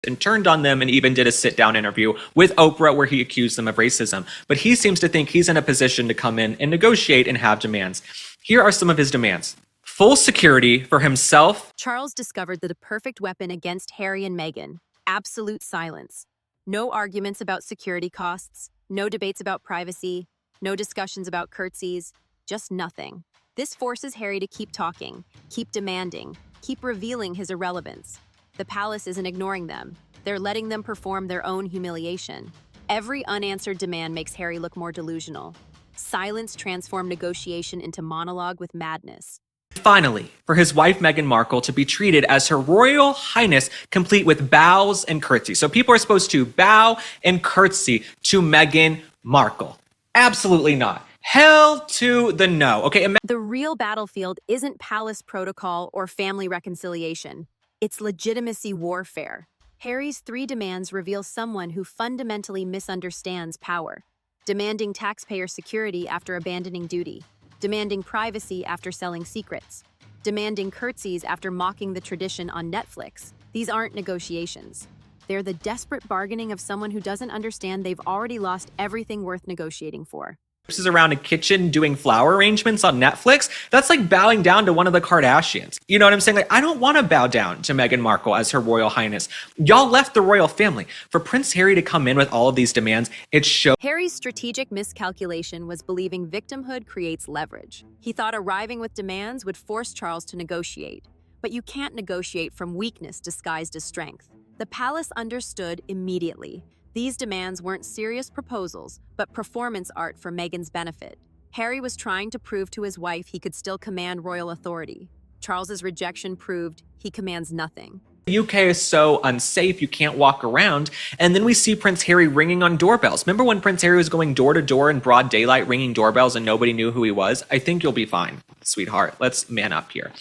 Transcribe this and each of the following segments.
and turned on them and even did a sit-down interview with Oprah where he accused them of racism. But he seems to think he's in a position to come in and negotiate and have demands. Here are some of his demands. Full security for himself. Charles discovered the perfect weapon against Harry and Meghan: absolute silence. No arguments about security costs, no debates about privacy, no discussions about curtsies, just nothing. This forces Harry to keep talking, keep demanding, keep revealing his irrelevance. The palace isn't ignoring them. They're letting them perform their own humiliation. Every unanswered demand makes Harry look more delusional. Silence transformed negotiation into monologue with madness. Finally, for his wife Meghan Markle to be treated as Her Royal Highness, complete with bows and curtsies. So people are supposed to bow and curtsy to Meghan Markle. Absolutely not. Hell to the no. Okay. The real battlefield isn't palace protocol or family reconciliation. It's legitimacy warfare. Harry's 3 demands reveal someone who fundamentally misunderstands power. Demanding taxpayer security after abandoning duty. Demanding privacy after selling secrets. Demanding curtsies after mocking the tradition on Netflix. These aren't negotiations. They're the desperate bargaining of someone who doesn't understand they've already lost everything worth negotiating for. Is around a kitchen doing flower arrangements on Netflix. That's like bowing down to one of the Kardashians. You know what I'm saying? Like, I don't want to bow down to Meghan Markle as Her Royal Highness. Y'all left the royal family. For Prince Harry to come in with all of these demands, it shows. Harry's strategic miscalculation was believing victimhood creates leverage. He thought arriving with demands would force Charles to negotiate. But you can't negotiate from weakness disguised as strength. The palace understood immediately. These demands weren't serious proposals, but performance art for Meghan's benefit. Harry was trying to prove to his wife he could still command royal authority. Charles's rejection proved he commands nothing. The UK is so unsafe, you can't walk around. And then we see Prince Harry ringing on doorbells. Remember when Prince Harry was going door to door in broad daylight ringing doorbells and nobody knew who he was? I think you'll be fine, sweetheart. Let's man up here.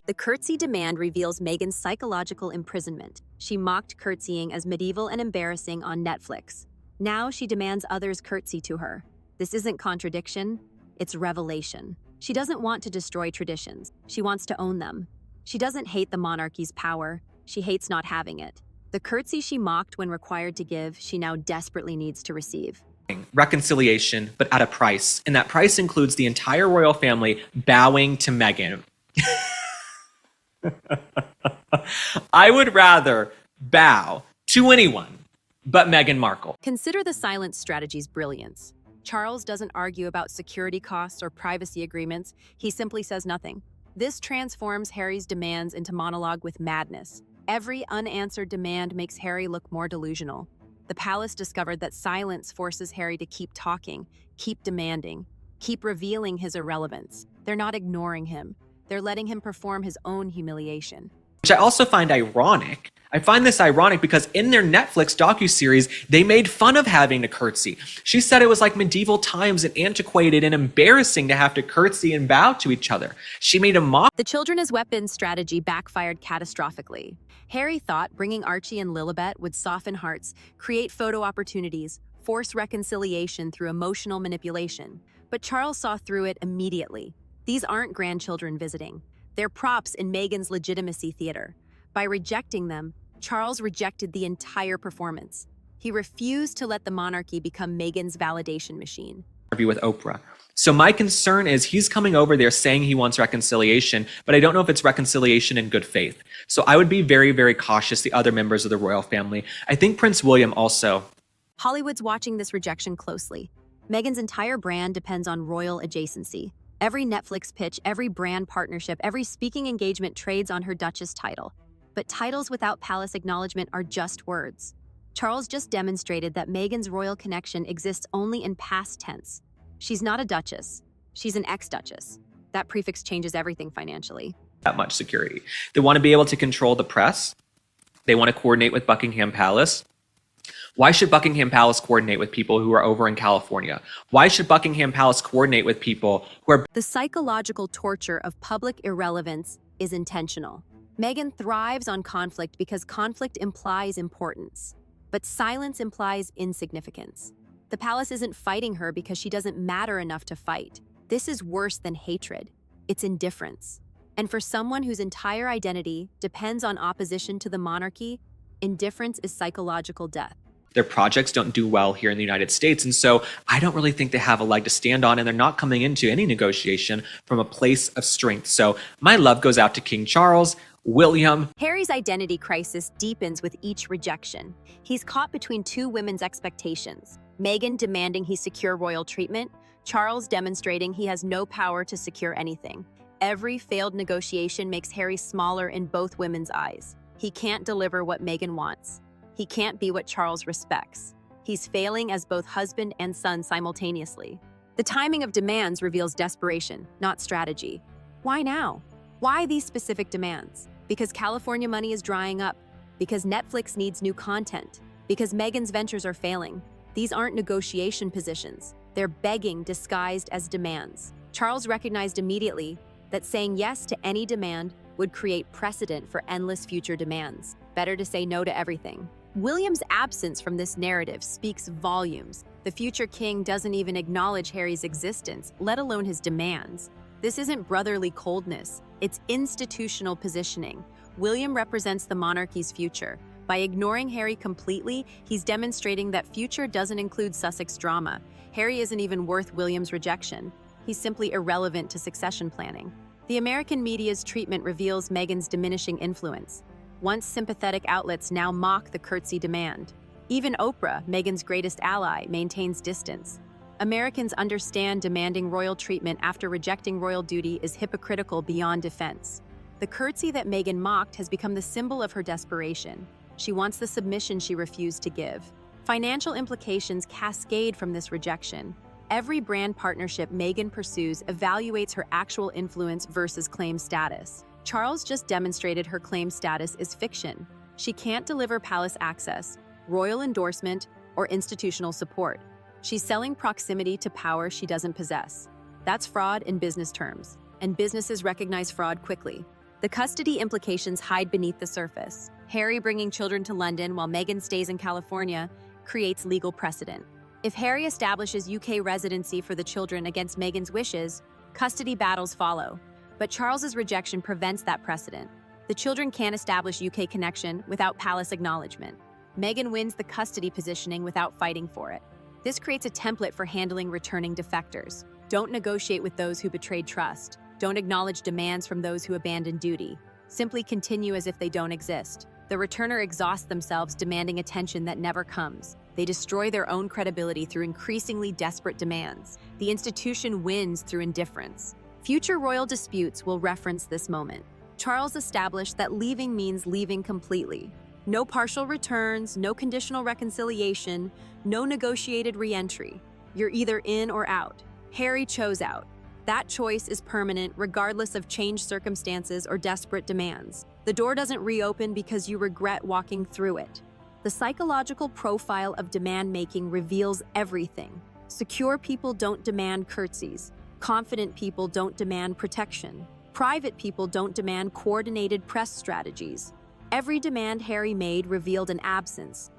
The curtsy demand reveals Meghan's psychological imprisonment. She mocked curtsying as medieval and embarrassing on Netflix. Now she demands others curtsy to her. This isn't contradiction, it's revelation. She doesn't want to destroy traditions. She wants to own them. She doesn't hate the monarchy's power. She hates not having it. The curtsy she mocked when required to give, she now desperately needs to receive. Reconciliation, but at a price. And that price includes the entire royal family bowing to Meghan. I would rather bow to anyone but Meghan Markle. Consider the silence strategy's brilliance. Charles doesn't argue about security costs or privacy agreements. He simply says nothing. This transforms Harry's demands into monologue with madness. Every unanswered demand makes Harry look more delusional. The palace discovered that silence forces Harry to keep talking, keep demanding, keep revealing his irrelevance. They're not ignoring him. They're letting him perform his own humiliation. Which I also find ironic. I find this ironic because in their Netflix docuseries, they made fun of having to curtsy. She said it was like medieval times and antiquated and embarrassing to have to curtsy and bow to each other. She made a mock. The children as weapons strategy backfired catastrophically. Harry thought bringing Archie and Lilibet would soften hearts, create photo opportunities, force reconciliation through emotional manipulation. But Charles saw through it immediately. These aren't grandchildren visiting. They're props in Meghan's legitimacy theater. By rejecting them, Charles rejected the entire performance. He refused to let the monarchy become Meghan's validation machine. Interview with Oprah. So my concern is he's coming over there saying he wants reconciliation, but I don't know if it's reconciliation in good faith. So I would be very, very cautious, the other members of the royal family. I think Prince William also. Hollywood's watching this rejection closely. Meghan's entire brand depends on royal adjacency. Every Netflix pitch, every brand partnership, every speaking engagement trades on her Duchess title. But titles without palace acknowledgement are just words. Charles just demonstrated that Meghan's royal connection exists only in past tense. She's not a duchess. She's an ex-duchess. That prefix changes everything financially. That much security. They want to be able to control the press. They want to coordinate with Buckingham Palace. Why should Buckingham Palace coordinate with people who are over in California? Why should Buckingham Palace coordinate with people who are... The psychological torture of public irrelevance is intentional. Meghan thrives on conflict because conflict implies importance. But silence implies insignificance. The palace isn't fighting her because she doesn't matter enough to fight. This is worse than hatred. It's indifference. And for someone whose entire identity depends on opposition to the monarchy, Indifference is psychological death. Their projects don't do well here in the United States. And so I don't really think they have a leg to stand on, and they're not coming into any negotiation from a place of strength. So my love goes out to King Charles. William. Harry's identity crisis deepens with each rejection. He's caught between two women's expectations: Meghan demanding he secure royal treatment, Charles demonstrating he has no power to secure anything. Every failed negotiation makes Harry smaller in both women's eyes. He can't deliver what Meghan wants. He can't be what Charles respects. He's failing as both husband and son simultaneously. The timing of demands reveals desperation, not strategy. Why now? Why these specific demands? Because California money is drying up, because Netflix needs new content, because Meghan's ventures are failing. These aren't negotiation positions. They're begging disguised as demands. Charles recognized immediately that saying yes to any demand would create precedent for endless future demands. Better to say no to everything. William's absence from this narrative speaks volumes. The future king doesn't even acknowledge Harry's existence, let alone his demands. This isn't brotherly coldness, it's institutional positioning. William represents the monarchy's future. By ignoring Harry completely, he's demonstrating that future doesn't include Sussex drama. Harry isn't even worth William's rejection. He's simply irrelevant to succession planning. The American media's treatment reveals Meghan's diminishing influence. Once sympathetic outlets now mock the curtsy demand. Even Oprah, Meghan's greatest ally, maintains distance. Americans understand demanding royal treatment after rejecting royal duty is hypocritical beyond defense. The curtsy that Meghan mocked has become the symbol of her desperation. She wants the submission she refused to give. Financial implications cascade from this rejection. Every brand partnership Meghan pursues evaluates her actual influence versus claim status. Charles just demonstrated her claim status is fiction. She can't deliver palace access, royal endorsement, or institutional support. She's selling proximity to power she doesn't possess. That's fraud in business terms, and businesses recognize fraud quickly. The custody implications hide beneath the surface. Harry bringing children to London while Meghan stays in California creates legal precedent. If Harry establishes UK residency for the children against Meghan's wishes, custody battles follow. But Charles's rejection prevents that precedent. The children can't establish UK connection without palace acknowledgement. Meghan wins the custody positioning without fighting for it. This creates a template for handling returning defectors. Don't negotiate with those who betrayed trust. Don't acknowledge demands from those who abandoned duty. Simply continue as if they don't exist. The returner exhausts themselves demanding attention that never comes. They destroy their own credibility through increasingly desperate demands. The institution wins through indifference. Future royal disputes will reference this moment. Charles established that leaving means leaving completely. No partial returns, no conditional reconciliation, no negotiated re-entry. You're either in or out. Harry chose out. That choice is permanent regardless of changed circumstances or desperate demands. The door doesn't reopen because you regret walking through it. The psychological profile of demand-making reveals everything. Secure people don't demand curtsies. Confident people don't demand protection. Private people don't demand coordinated press strategies. Every demand Harry made revealed an absence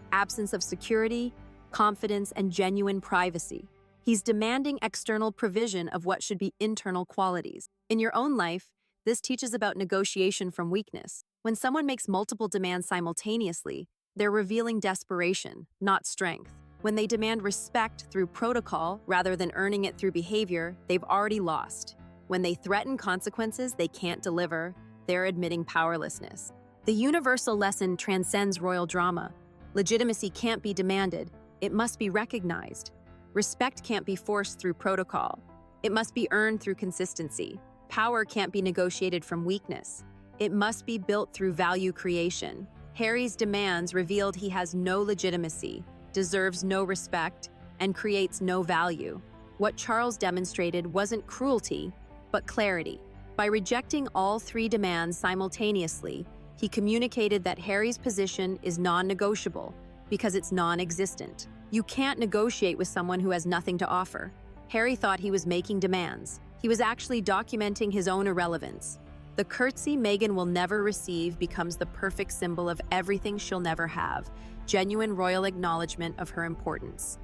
of security, confidence, and genuine privacy. He's demanding external provision of what should be internal qualities. In your own life, this teaches about negotiation from weakness. When someone makes multiple demands simultaneously, they're revealing desperation, not strength. When they demand respect through protocol rather than earning it through behavior, they've already lost. When they threaten consequences they can't deliver, they're admitting powerlessness. The universal lesson transcends royal drama. Legitimacy can't be demanded, it must be recognized. Respect can't be forced through protocol. It must be earned through consistency. Power can't be negotiated from weakness. It must be built through value creation. Harry's demands revealed he has no legitimacy, deserves no respect, and creates no value. What Charles demonstrated wasn't cruelty, but clarity. By rejecting all three demands simultaneously, he communicated that Harry's position is non-negotiable because it's non-existent. You can't negotiate with someone who has nothing to offer. Harry thought he was making demands. He was actually documenting his own irrelevance. The curtsy Meghan will never receive becomes the perfect symbol of everything she'll never have, genuine royal acknowledgement of her importance.